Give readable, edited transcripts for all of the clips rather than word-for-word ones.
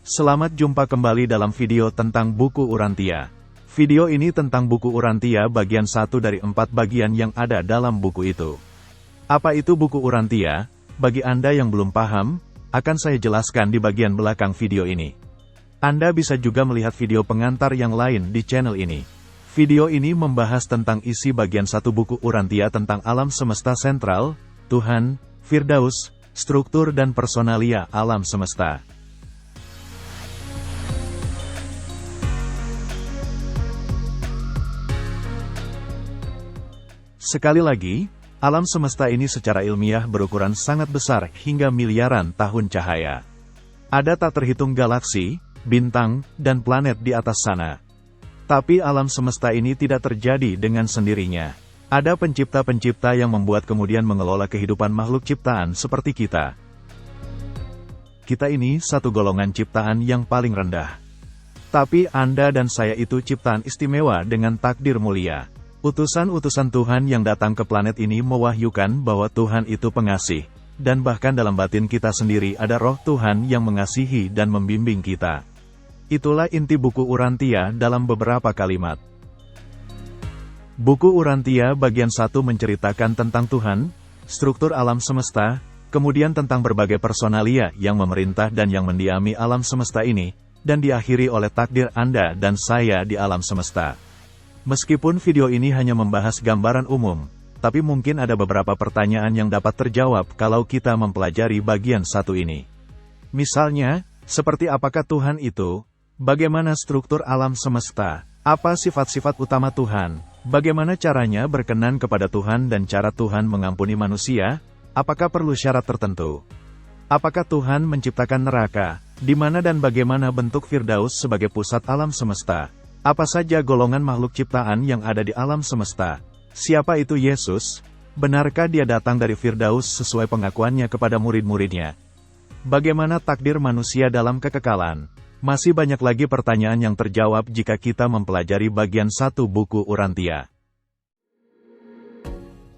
Selamat jumpa kembali dalam video tentang buku Urantia. Video ini tentang buku Urantia bagian 1 dari 4 bagian yang ada dalam buku itu. Apa itu buku Urantia? Bagi Anda yang belum paham, akan saya jelaskan di bagian belakang video ini. Anda bisa juga melihat video pengantar yang lain di channel ini. Video ini membahas tentang isi bagian 1 buku Urantia tentang alam semesta sentral, Tuhan, Firdaus, struktur dan personalia alam semesta. Sekali lagi, alam semesta ini secara ilmiah berukuran sangat besar hingga miliaran tahun cahaya. Ada tak terhitung galaksi, bintang, dan planet di atas sana. Tapi alam semesta ini tidak terjadi dengan sendirinya. Ada pencipta-pencipta yang membuat kemudian mengelola kehidupan makhluk ciptaan seperti kita. Kita ini satu golongan ciptaan yang paling rendah. Tapi Anda dan saya itu ciptaan istimewa dengan takdir mulia. Utusan-utusan Tuhan yang datang ke planet ini mewahyukan bahwa Tuhan itu pengasih, dan bahkan dalam batin kita sendiri ada roh Tuhan yang mengasihi dan membimbing kita. Itulah inti buku Urantia dalam beberapa kalimat. Buku Urantia bagian 1 menceritakan tentang Tuhan, struktur alam semesta, kemudian tentang berbagai personalia yang memerintah dan yang mendiami alam semesta ini, dan diakhiri oleh takdir Anda dan saya di alam semesta. Meskipun video ini hanya membahas gambaran umum, tapi mungkin ada beberapa pertanyaan yang dapat terjawab kalau kita mempelajari bagian 1 ini. Misalnya, seperti apakah Tuhan itu? Bagaimana struktur alam semesta? Apa sifat-sifat utama Tuhan? Bagaimana caranya berkenan kepada Tuhan dan cara Tuhan mengampuni manusia? Apakah perlu syarat tertentu? Apakah Tuhan menciptakan neraka? Di mana dan bagaimana bentuk Firdaus sebagai pusat alam semesta? Apa saja golongan makhluk ciptaan yang ada di alam semesta? Siapa itu Yesus? Benarkah dia datang dari Firdaus sesuai pengakuannya kepada murid-muridnya? Bagaimana takdir manusia dalam kekekalan? Masih banyak lagi pertanyaan yang terjawab jika kita mempelajari bagian 1 buku Urantia.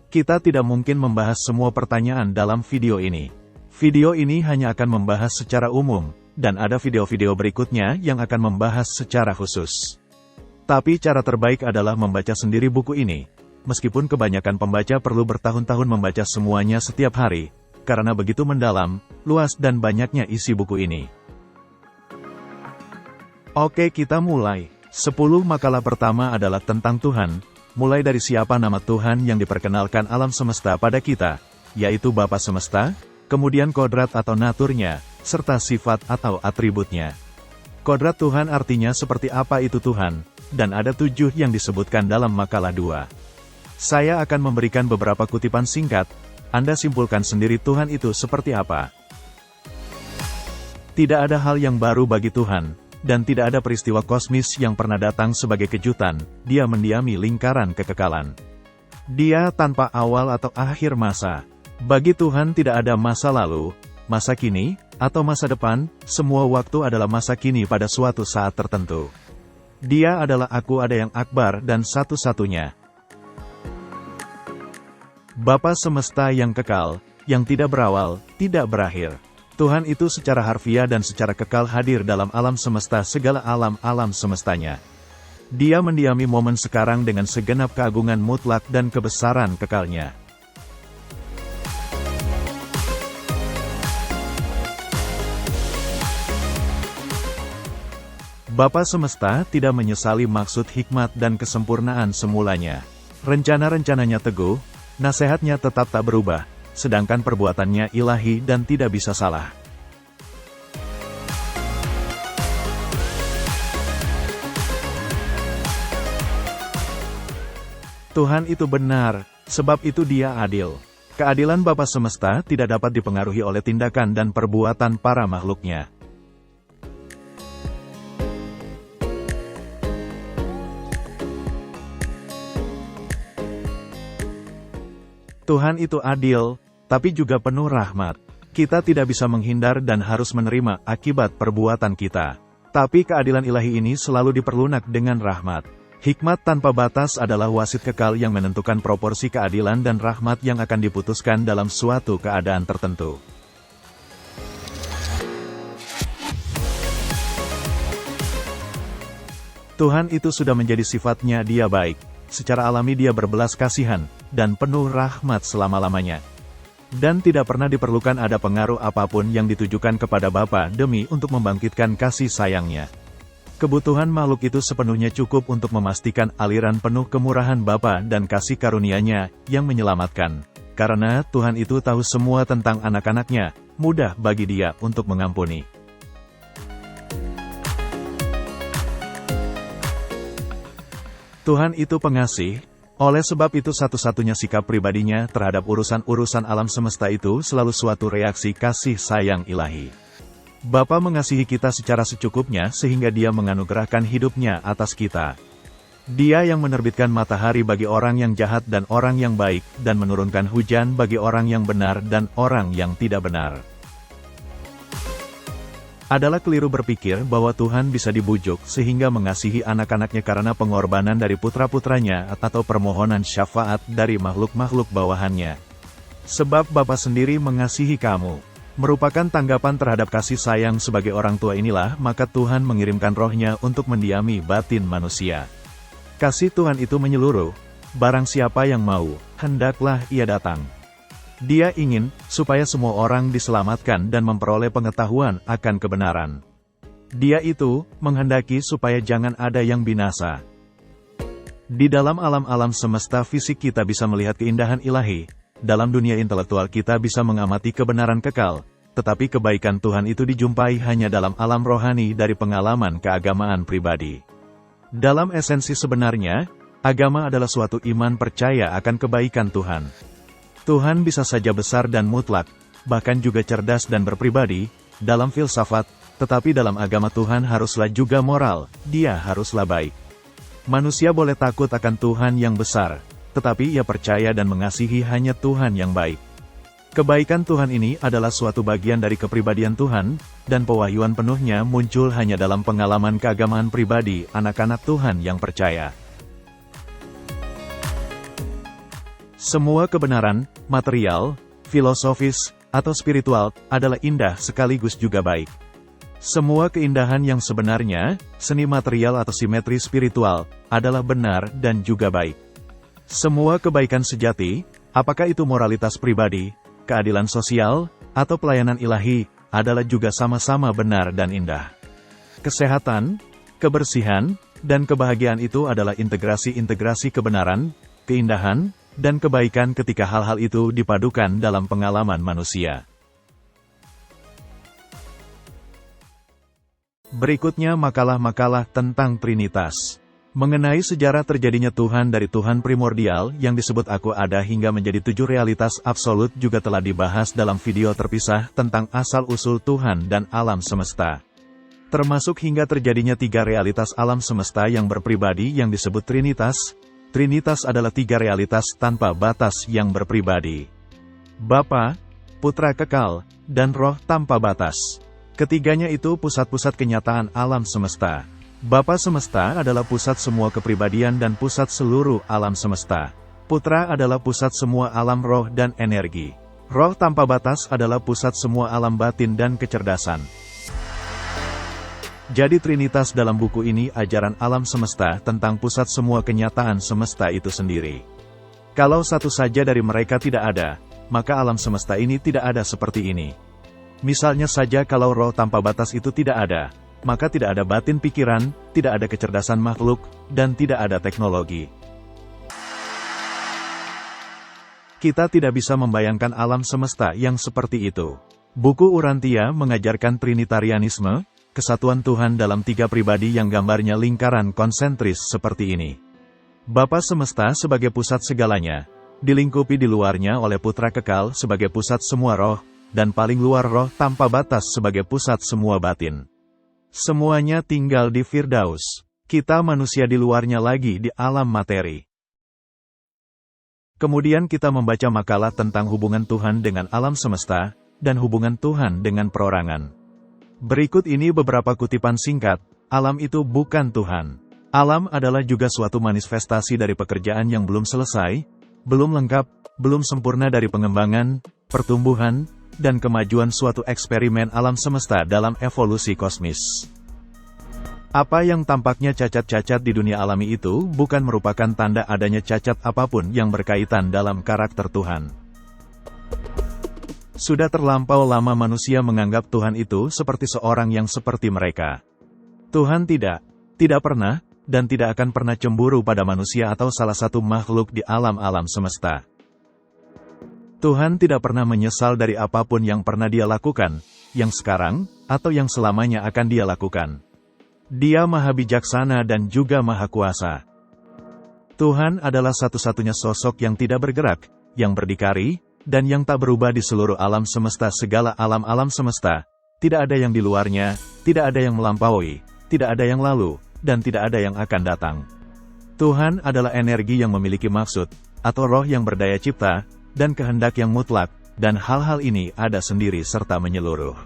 Kita tidak mungkin membahas semua pertanyaan dalam video ini. Video ini hanya akan membahas secara umum, dan ada video-video berikutnya yang akan membahas secara khusus. Tapi cara terbaik adalah membaca sendiri buku ini, meskipun kebanyakan pembaca perlu bertahun-tahun membaca semuanya setiap hari, karena begitu mendalam, luas dan banyaknya isi buku ini. Oke, kita mulai. 10 makalah pertama adalah tentang Tuhan, mulai dari siapa nama Tuhan yang diperkenalkan alam semesta pada kita, yaitu Bapa Semesta, kemudian kodrat atau naturnya, serta sifat atau atributnya. Kodrat Tuhan artinya seperti apa itu Tuhan, dan ada 7 yang disebutkan dalam makalah 2. Saya akan memberikan beberapa kutipan singkat, Anda simpulkan sendiri Tuhan itu seperti apa. Tidak ada hal yang baru bagi Tuhan, dan tidak ada peristiwa kosmis yang pernah datang sebagai kejutan, Dia mendiami lingkaran kekekalan. Dia tanpa awal atau akhir masa. Bagi Tuhan tidak ada masa lalu, masa kini, atau masa depan, semua waktu adalah masa kini pada suatu saat tertentu. Dia adalah Aku Ada yang Akbar dan satu-satunya. Bapa Semesta yang kekal, yang tidak berawal, tidak berakhir. Tuhan itu secara harfiah dan secara kekal hadir dalam alam semesta segala alam-alam semestanya. Dia mendiami momen sekarang dengan segenap keagungan mutlak dan kebesaran kekalnya. Bapa Semesta tidak menyesali maksud hikmat dan kesempurnaan semulanya. Rencana-rencananya teguh, nasihatnya tetap tak berubah, sedangkan perbuatannya ilahi dan tidak bisa salah. Tuhan itu benar, sebab itu Dia adil. Keadilan Bapa Semesta tidak dapat dipengaruhi oleh tindakan dan perbuatan para makhluknya. Tuhan itu adil, tapi juga penuh rahmat. Kita tidak bisa menghindar dan harus menerima akibat perbuatan kita. Tapi keadilan ilahi ini selalu diperlunak dengan rahmat. Hikmat tanpa batas adalah wasit kekal yang menentukan proporsi keadilan dan rahmat yang akan diputuskan dalam suatu keadaan tertentu. Tuhan itu sudah menjadi sifatnya, Dia baik. Secara alami Dia berbelas kasihan, dan penuh rahmat selama-lamanya. Dan tidak pernah diperlukan ada pengaruh apapun yang ditujukan kepada Bapa demi untuk membangkitkan kasih sayangnya. Kebutuhan makhluk itu sepenuhnya cukup untuk memastikan aliran penuh kemurahan Bapa dan kasih karunia-Nya yang menyelamatkan. Karena Tuhan itu tahu semua tentang anak-anaknya, mudah bagi Dia untuk mengampuni. Tuhan itu pengasih, oleh sebab itu satu-satunya sikap pribadinya terhadap urusan-urusan alam semesta itu selalu suatu reaksi kasih sayang ilahi. Bapa mengasihi kita secara secukupnya sehingga Dia menganugerahkan hidupnya atas kita. Dia yang menerbitkan matahari bagi orang yang jahat dan orang yang baik, dan menurunkan hujan bagi orang yang benar dan orang yang tidak benar. Adalah keliru berpikir bahwa Tuhan bisa dibujuk sehingga mengasihi anak-anaknya karena pengorbanan dari putra-putranya atau permohonan syafaat dari makhluk-makhluk bawahannya. Sebab Bapa sendiri mengasihi kamu. Merupakan tanggapan terhadap kasih sayang sebagai orang tua inilah maka Tuhan mengirimkan Roh-Nya untuk mendiami batin manusia. Kasih Tuhan itu menyeluruh, barang siapa yang mau, hendaklah ia datang. Dia ingin, supaya semua orang diselamatkan dan memperoleh pengetahuan akan kebenaran. Dia itu, menghendaki supaya jangan ada yang binasa. Di dalam alam-alam semesta fisik kita bisa melihat keindahan ilahi, dalam dunia intelektual kita bisa mengamati kebenaran kekal, tetapi kebaikan Tuhan itu dijumpai hanya dalam alam rohani dari pengalaman keagamaan pribadi. Dalam esensi sebenarnya, agama adalah suatu iman percaya akan kebaikan Tuhan. Tuhan bisa saja besar dan mutlak, bahkan juga cerdas dan berpribadi, dalam filsafat, tetapi dalam agama Tuhan haruslah juga moral, Dia haruslah baik. Manusia boleh takut akan Tuhan yang besar, tetapi ia percaya dan mengasihi hanya Tuhan yang baik. Kebaikan Tuhan ini adalah suatu bagian dari kepribadian Tuhan, dan pewahyuan penuhnya muncul hanya dalam pengalaman keagamaan pribadi anak-anak Tuhan yang percaya. Semua kebenaran, material, filosofis, atau spiritual, adalah indah sekaligus juga baik. Semua keindahan yang sebenarnya, seni material atau simetri spiritual, adalah benar dan juga baik. Semua kebaikan sejati, apakah itu moralitas pribadi, keadilan sosial, atau pelayanan ilahi, adalah juga sama-sama benar dan indah. Kesehatan, kebersihan, dan kebahagiaan itu adalah integrasi-integrasi kebenaran, keindahan, dan kebaikan ketika hal-hal itu dipadukan dalam pengalaman manusia. Berikutnya makalah-makalah tentang Trinitas. Mengenai sejarah terjadinya Tuhan dari Tuhan primordial yang disebut Aku Ada hingga menjadi 7 realitas absolut juga telah dibahas dalam video terpisah tentang asal-usul Tuhan dan alam semesta. Termasuk hingga terjadinya 3 realitas alam semesta yang berpribadi yang disebut Trinitas. Trinitas adalah 3 realitas tanpa batas yang berpribadi. Bapa, Putra Kekal, dan Roh tanpa batas. Ketiganya itu pusat-pusat kenyataan alam semesta. Bapa semesta adalah pusat semua kepribadian dan pusat seluruh alam semesta. Putra adalah pusat semua alam roh dan energi. Roh tanpa batas adalah pusat semua alam batin dan kecerdasan. Jadi Trinitas dalam buku ini ajaran alam semesta tentang pusat semua kenyataan semesta itu sendiri. Kalau satu saja dari mereka tidak ada, maka alam semesta ini tidak ada seperti ini. Misalnya saja kalau roh tanpa batas itu tidak ada, maka tidak ada batin pikiran, tidak ada kecerdasan makhluk, dan tidak ada teknologi. Kita tidak bisa membayangkan alam semesta yang seperti itu. Buku Urantia mengajarkan Trinitarianisme, kesatuan Tuhan dalam 3 pribadi yang gambarnya lingkaran konsentris seperti ini. Bapa semesta sebagai pusat segalanya, dilingkupi di luarnya oleh Putra Kekal sebagai pusat semua roh, dan paling luar roh tanpa batas sebagai pusat semua batin. Semuanya tinggal di Firdaus. Kita manusia di luarnya lagi di alam materi. Kemudian kita membaca makalah tentang hubungan Tuhan dengan alam semesta, dan hubungan Tuhan dengan perorangan. Berikut ini beberapa kutipan singkat, alam itu bukan Tuhan. Alam adalah juga suatu manifestasi dari pekerjaan yang belum selesai, belum lengkap, belum sempurna dari pengembangan, pertumbuhan, dan kemajuan suatu eksperimen alam semesta dalam evolusi kosmis. Apa yang tampaknya cacat-cacat di dunia alami itu bukan merupakan tanda adanya cacat apapun yang berkaitan dalam karakter Tuhan. Sudah terlampau lama manusia menganggap Tuhan itu seperti seorang yang seperti mereka. Tuhan tidak pernah, dan tidak akan pernah cemburu pada manusia atau salah satu makhluk di alam-alam semesta. Tuhan tidak pernah menyesal dari apapun yang pernah Dia lakukan, yang sekarang, atau yang selamanya akan Dia lakukan. Dia maha bijaksana dan juga maha kuasa. Tuhan adalah satu-satunya sosok yang tidak bergerak, yang berdikari, dan yang tak berubah di seluruh alam semesta. Segala alam-alam semesta, tidak ada yang di luarnya, tidak ada yang melampaui, tidak ada yang lalu, dan tidak ada yang akan datang. Tuhan adalah energi yang memiliki maksud, atau roh yang berdaya cipta, dan kehendak yang mutlak, dan hal-hal ini ada sendiri serta menyeluruh.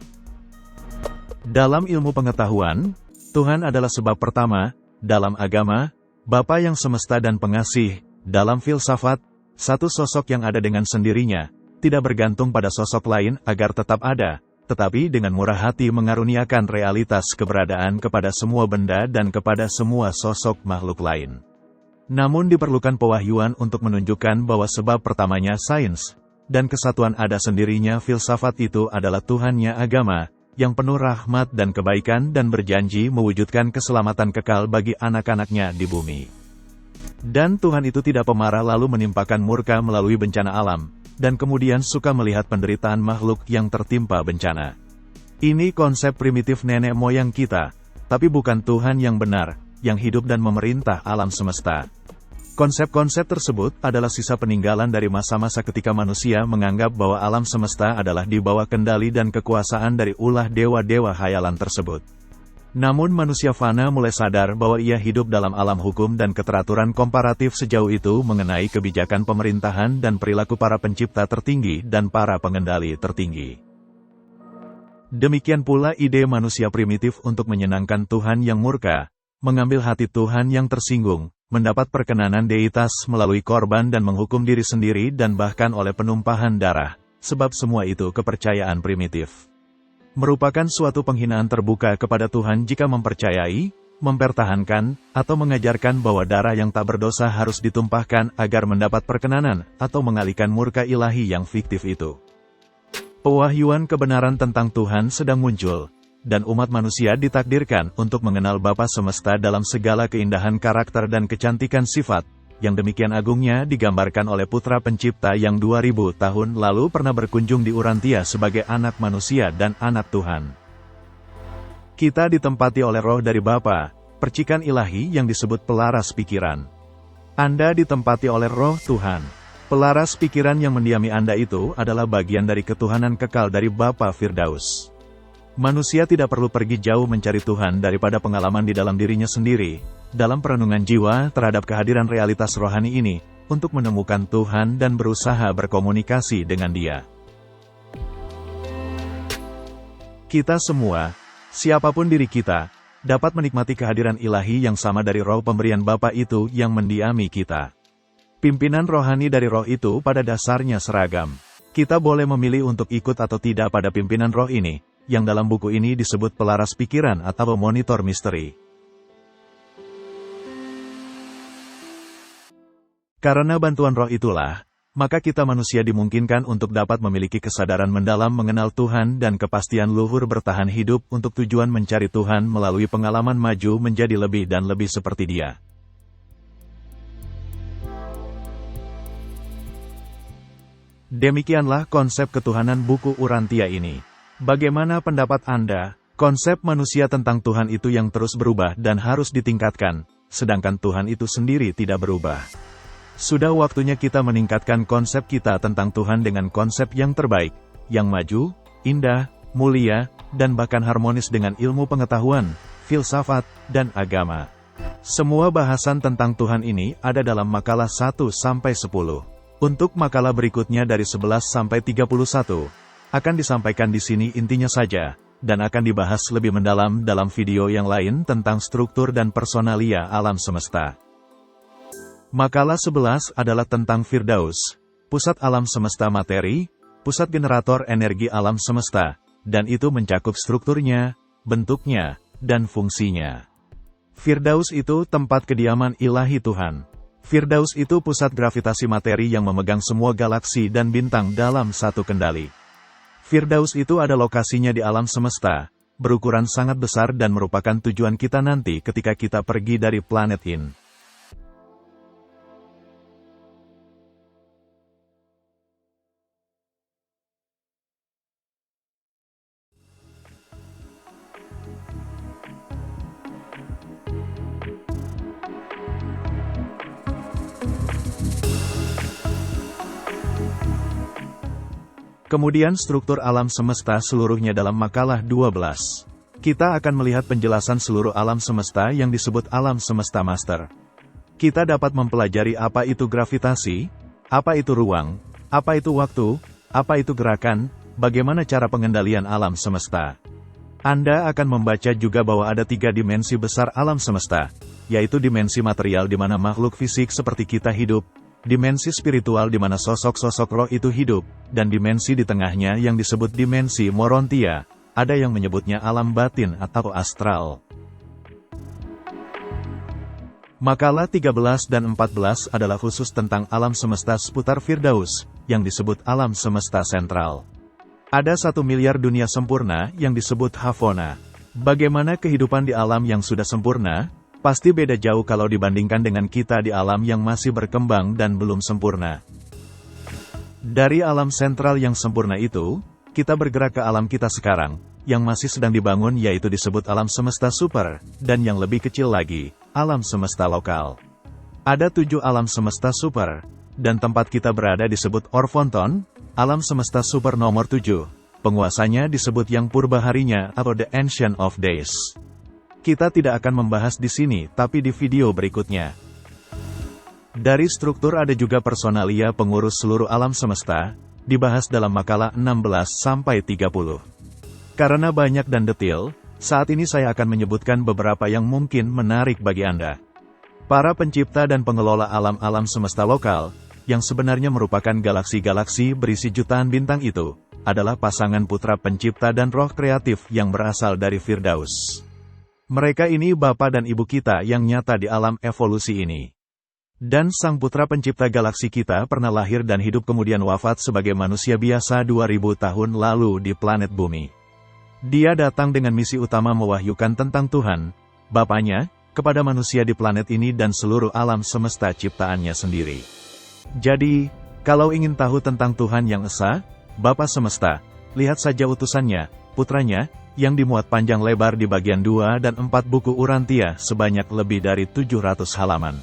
Dalam ilmu pengetahuan, Tuhan adalah sebab pertama. Dalam agama, Bapa yang semesta dan pengasih. Dalam filsafat, satu sosok yang ada dengan sendirinya, tidak bergantung pada sosok lain agar tetap ada, tetapi dengan murah hati mengaruniakan realitas keberadaan kepada semua benda dan kepada semua sosok makhluk lain. Namun diperlukan pewahyuan untuk menunjukkan bahwa sebab pertamanya sains, dan kesatuan ada sendirinya. Filsafat itu adalah Tuhannya agama, yang penuh rahmat dan kebaikan dan berjanji mewujudkan keselamatan kekal bagi anak-anaknya di bumi. Dan Tuhan itu tidak pemarah lalu menimpakan murka melalui bencana alam, dan kemudian suka melihat penderitaan makhluk yang tertimpa bencana. Ini konsep primitif nenek moyang kita, tapi bukan Tuhan yang benar, yang hidup dan memerintah alam semesta. Konsep-konsep tersebut adalah sisa peninggalan dari masa-masa ketika manusia menganggap bahwa alam semesta adalah di bawah kendali dan kekuasaan dari ulah dewa-dewa khayalan tersebut. Namun manusia fana mulai sadar bahwa ia hidup dalam alam hukum dan keteraturan komparatif sejauh itu mengenai kebijakan pemerintahan dan perilaku para pencipta tertinggi dan para pengendali tertinggi. Demikian pula ide manusia primitif untuk menyenangkan Tuhan yang murka, mengambil hati Tuhan yang tersinggung, mendapat perkenanan deitas melalui korban dan menghukum diri sendiri dan bahkan oleh penumpahan darah, sebab semua itu kepercayaan primitif. Merupakan suatu penghinaan terbuka kepada Tuhan jika mempercayai, mempertahankan, atau mengajarkan bahwa darah yang tak berdosa harus ditumpahkan agar mendapat perkenanan, atau mengalihkan murka ilahi yang fiktif itu. Pewahyuan kebenaran tentang Tuhan sedang muncul, dan umat manusia ditakdirkan untuk mengenal Bapa semesta dalam segala keindahan karakter dan kecantikan sifat, yang demikian agungnya digambarkan oleh Putra Pencipta yang 2000 tahun lalu pernah berkunjung di Urantia sebagai anak manusia dan anak Tuhan. Kita ditempati oleh roh dari Bapa, percikan ilahi yang disebut pelaras pikiran. Anda ditempati oleh roh Tuhan. Pelaras pikiran yang mendiami Anda itu adalah bagian dari ketuhanan kekal dari Bapa Firdaus. Manusia tidak perlu pergi jauh mencari Tuhan daripada pengalaman di dalam dirinya sendiri, dalam perenungan jiwa terhadap kehadiran realitas rohani ini, untuk menemukan Tuhan dan berusaha berkomunikasi dengan Dia. Kita semua, siapapun diri kita, dapat menikmati kehadiran ilahi yang sama dari roh pemberian Bapa itu yang mendiami kita. Pimpinan rohani dari roh itu pada dasarnya seragam. Kita boleh memilih untuk ikut atau tidak pada pimpinan roh ini, yang dalam buku ini disebut pelaras pikiran atau monitor misteri. Karena bantuan roh itulah, maka kita manusia dimungkinkan untuk dapat memiliki kesadaran mendalam mengenal Tuhan dan kepastian luhur bertahan hidup untuk tujuan mencari Tuhan melalui pengalaman maju menjadi lebih dan lebih seperti Dia. Demikianlah konsep ketuhanan buku Urantia ini. Bagaimana pendapat Anda? Konsep manusia tentang Tuhan itu yang terus berubah dan harus ditingkatkan, sedangkan Tuhan itu sendiri tidak berubah. Sudah waktunya kita meningkatkan konsep kita tentang Tuhan dengan konsep yang terbaik, yang maju, indah, mulia, dan bahkan harmonis dengan ilmu pengetahuan, filsafat, dan agama. Semua bahasan tentang Tuhan ini ada dalam makalah 1-10. Untuk makalah berikutnya dari 11-31, akan disampaikan di sini intinya saja, dan akan dibahas lebih mendalam dalam video yang lain tentang struktur dan personalia alam semesta. Makalah 11 adalah tentang Firdaus, pusat alam semesta materi, pusat generator energi alam semesta, dan itu mencakup strukturnya, bentuknya, dan fungsinya. Firdaus itu tempat kediaman ilahi Tuhan. Firdaus itu pusat gravitasi materi yang memegang semua galaksi dan bintang dalam satu kendali. Firdaus itu ada lokasinya di alam semesta, berukuran sangat besar dan merupakan tujuan kita nanti ketika kita pergi dari planet ini. Kemudian struktur alam semesta seluruhnya dalam makalah 12. Kita akan melihat penjelasan seluruh alam semesta yang disebut alam semesta master. Kita dapat mempelajari apa itu gravitasi, apa itu ruang, apa itu waktu, apa itu gerakan, bagaimana cara pengendalian alam semesta. Anda akan membaca juga bahwa ada 3 dimensi besar alam semesta, yaitu dimensi material di mana makhluk fisik seperti kita hidup, dimensi spiritual di mana sosok-sosok roh itu hidup, dan dimensi di tengahnya yang disebut dimensi morontia, ada yang menyebutnya alam batin atau astral. Makalah 13 dan 14 adalah khusus tentang alam semesta seputar Firdaus, yang disebut alam semesta sentral. Ada 1 miliar dunia sempurna yang disebut Havona. Bagaimana kehidupan di alam yang sudah sempurna? Pasti beda jauh kalau dibandingkan dengan kita di alam yang masih berkembang dan belum sempurna. Dari alam sentral yang sempurna itu, kita bergerak ke alam kita sekarang, yang masih sedang dibangun yaitu disebut alam semesta super, dan yang lebih kecil lagi, alam semesta lokal. Ada 7 alam semesta super, dan tempat kita berada disebut Orphonton, alam semesta super nomor 7. Penguasanya disebut yang purba harinya atau The Ancient of Days. Kita tidak akan membahas di sini, tapi di video berikutnya. Dari struktur ada juga personalia pengurus seluruh alam semesta, dibahas dalam makalah 16-30. Karena banyak dan detail, saat ini saya akan menyebutkan beberapa yang mungkin menarik bagi Anda. Para pencipta dan pengelola alam-alam semesta lokal, yang sebenarnya merupakan galaksi-galaksi berisi jutaan bintang itu, adalah pasangan putra pencipta dan roh kreatif yang berasal dari Firdaus. Mereka ini bapa dan ibu kita yang nyata di alam evolusi ini. Dan sang putra pencipta galaksi kita pernah lahir dan hidup kemudian wafat sebagai manusia biasa 2000 tahun lalu di planet bumi. Dia datang dengan misi utama mewahyukan tentang Tuhan, Bapaknya, kepada manusia di planet ini dan seluruh alam semesta ciptaannya sendiri. Jadi, kalau ingin tahu tentang Tuhan yang Esa, Bapa Semesta, lihat saja utusannya, putranya, yang dimuat panjang lebar di bagian 2 dan 4 buku Urantia sebanyak lebih dari 700 halaman.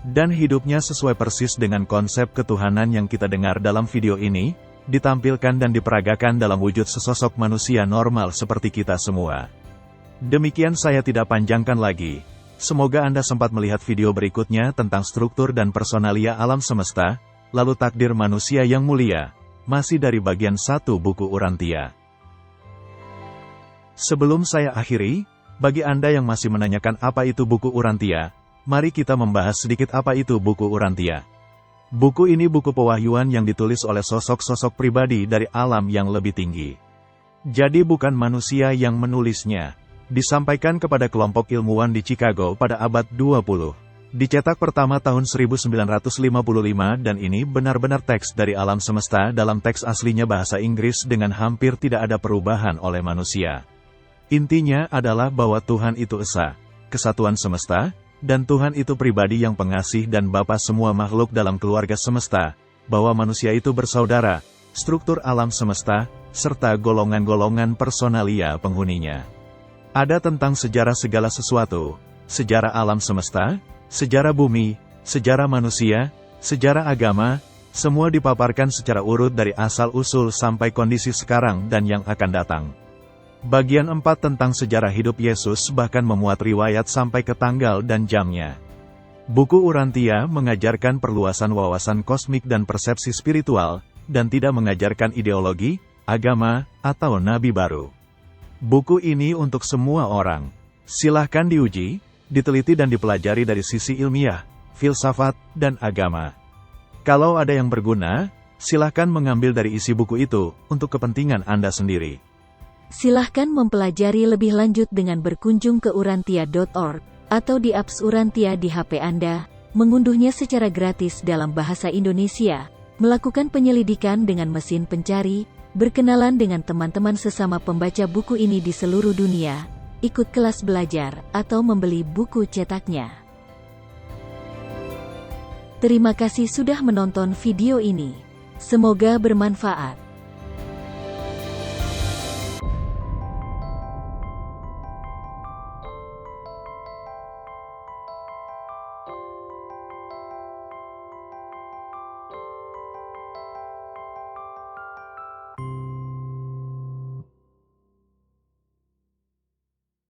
Dan hidupnya sesuai persis dengan konsep ketuhanan yang kita dengar dalam video ini, ditampilkan dan diperagakan dalam wujud sesosok manusia normal seperti kita semua. Demikian saya tidak panjangkan lagi. Semoga Anda sempat melihat video berikutnya tentang struktur dan personalia alam semesta, lalu takdir manusia yang mulia, masih dari bagian 1 buku Urantia. Sebelum saya akhiri, bagi Anda yang masih menanyakan apa itu buku Urantia, mari kita membahas sedikit apa itu buku Urantia. Buku ini buku pewahyuan yang ditulis oleh sosok-sosok pribadi dari alam yang lebih tinggi. Jadi bukan manusia yang menulisnya. Disampaikan kepada kelompok ilmuwan di Chicago pada abad 20. Dicetak pertama tahun 1955 dan ini benar-benar teks dari alam semesta dalam teks aslinya bahasa Inggris dengan hampir tidak ada perubahan oleh manusia. Intinya adalah bahwa Tuhan itu Esa, kesatuan semesta, dan Tuhan itu pribadi yang pengasih dan Bapa semua makhluk dalam keluarga semesta, bahwa manusia itu bersaudara, struktur alam semesta, serta golongan-golongan personalia penghuninya. Ada tentang sejarah segala sesuatu, sejarah alam semesta, sejarah bumi, sejarah manusia, sejarah agama, semua dipaparkan secara urut dari asal-usul sampai kondisi sekarang dan yang akan datang. Bagian 4 tentang sejarah hidup Yesus bahkan memuat riwayat sampai ke tanggal dan jamnya. Buku Urantia mengajarkan perluasan wawasan kosmik dan persepsi spiritual, dan tidak mengajarkan ideologi, agama, atau nabi baru. Buku ini untuk semua orang. Silahkan diuji, diteliti dan dipelajari dari sisi ilmiah, filsafat, dan agama. Kalau ada yang berguna, silahkan mengambil dari isi buku itu, untuk kepentingan Anda sendiri. Silahkan mempelajari lebih lanjut dengan berkunjung ke urantia.org. atau di apps Urantia di HP Anda, mengunduhnya secara gratis dalam bahasa Indonesia, melakukan penyelidikan dengan mesin pencari, berkenalan dengan teman-teman sesama pembaca buku ini di seluruh dunia, ikut kelas belajar, atau membeli buku cetaknya. Terima kasih sudah menonton video ini. Semoga bermanfaat.